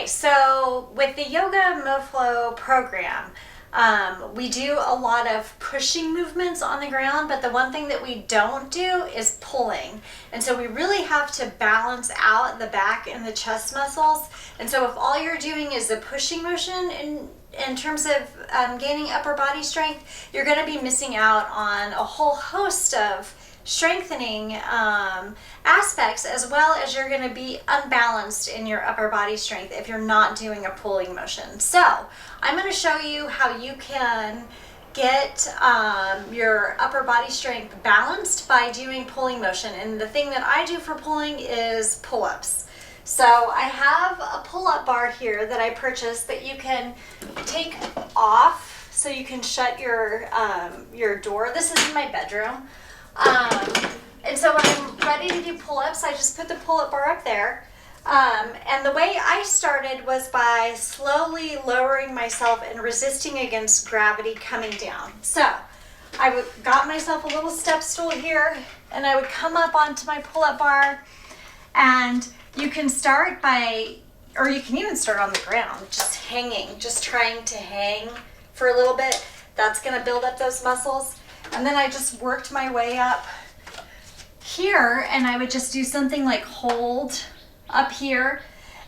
Okay, so with the Yoga Mo-Flo program, we do a lot of pushing movements on the ground, but the one thing that we don't do is pulling. And so we really have to balance out the back and the chest muscles. And so if all you're doing is the pushing motion in terms of gaining upper body strength, you're going to be missing out on a whole host of strengthening aspects, as well as you're going to be unbalanced in your upper body strength if you're not doing a pulling motion. So I'm going to show you how you can get your upper body strength balanced by doing pulling motion. And the thing that I do for pulling is pull-ups. So I have a pull-up bar here that I purchased that you can take off so you can shut your door. This is in my bedroom. And so when I'm ready to do pull-ups, I just put the pull-up bar up there. And the way I started was by slowly lowering myself and resisting against gravity coming down. So I got myself a little step stool here, and I would come up onto my pull-up bar, and you can start by, or you can even start on the ground, just hanging, just trying to hang for a little bit. That's going to build up those muscles. And then I just worked my way up here, and I would just do something like hold up here.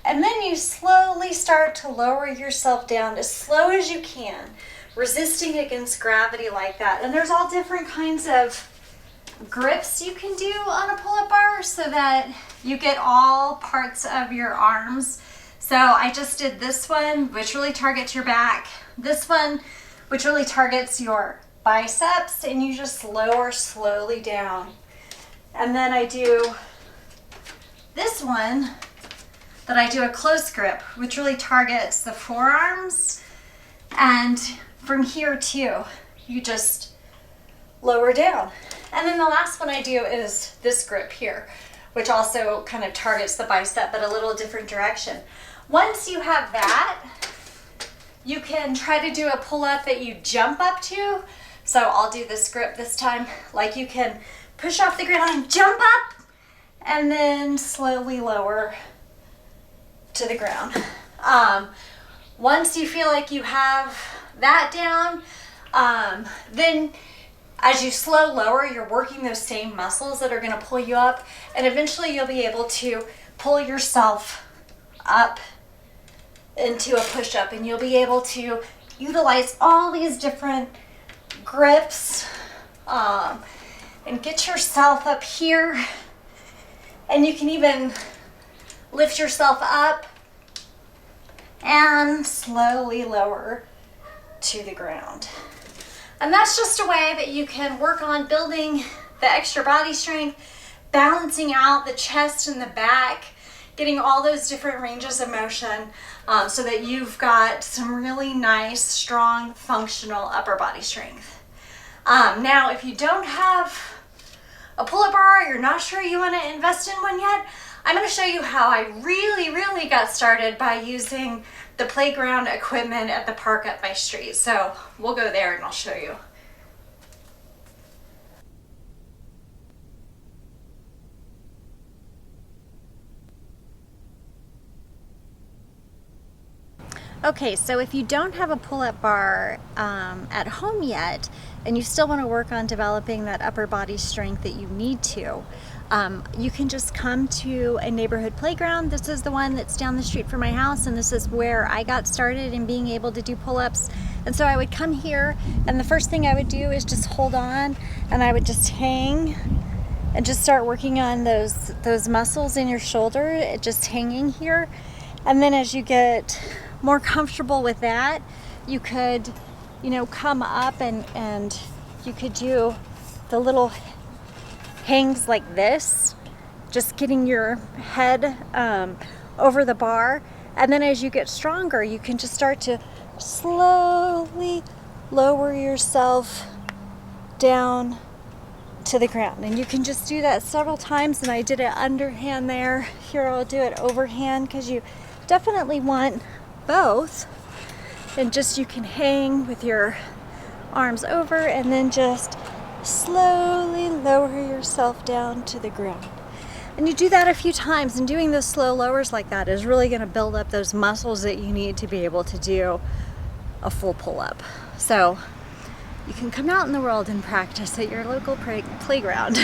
And then you slowly start to lower yourself down as slow as you can, resisting against gravity like that. And there's all different kinds of grips you can do on a pull-up bar so that you get all parts of your arms. So I just did this one, which really targets your back. This one, which really targets your biceps, and you just lower slowly down. And then I do this one that I do a close grip, which really targets the forearms. And from here too, you just lower down. And then the last one I do is this grip here, which also kind of targets the bicep, but a little different direction. Once you have that, you can try to do a pull-up that you jump up to. So I'll do this grip this time. Like, you can push off the ground and jump up, and then slowly lower to the ground. Once you feel like you have that down, then as you slow lower, you're working those same muscles that are going to pull you up, and eventually you'll be able to pull yourself up into a push-up, and you'll be able to utilize all these different grips and get yourself up here, and you can even lift yourself up and slowly lower to the ground. And that's just a way that you can work on building the extra body strength, balancing out the chest and the back, getting all those different ranges of motion, so that you've got some really nice, strong, functional upper body strength. Now, if you don't have a pull-up bar, you're not sure you want to invest in one yet, I'm going to show you how I really got started by using the playground equipment at the park up my street. So we'll go there and I'll show you. Okay, so if you don't have a pull-up bar at home yet, and you still want to work on developing that upper body strength that you need to, you can just come to a neighborhood playground. This is the one that's down the street from my house, and this is where I got started in being able to do pull-ups. And so I would come here, and the first thing I would do is just hold on, and I would just hang and just start working on those muscles in your shoulder, just hanging here. And then as you get more comfortable with that, you could, come up and you could do the little hangs like this, just getting your head over the bar. And then as you get stronger, you can just start to slowly lower yourself down to the ground. And you can just do that several times. And I did it underhand there. Here I'll do it overhand, because you definitely want both. And just, you can hang with your arms over and then just slowly lower yourself down to the ground. And you do that a few times, and doing those slow lowers like that is really going to build up those muscles that you need to be able to do a full pull-up. So you can come out in the world and practice at your local playground.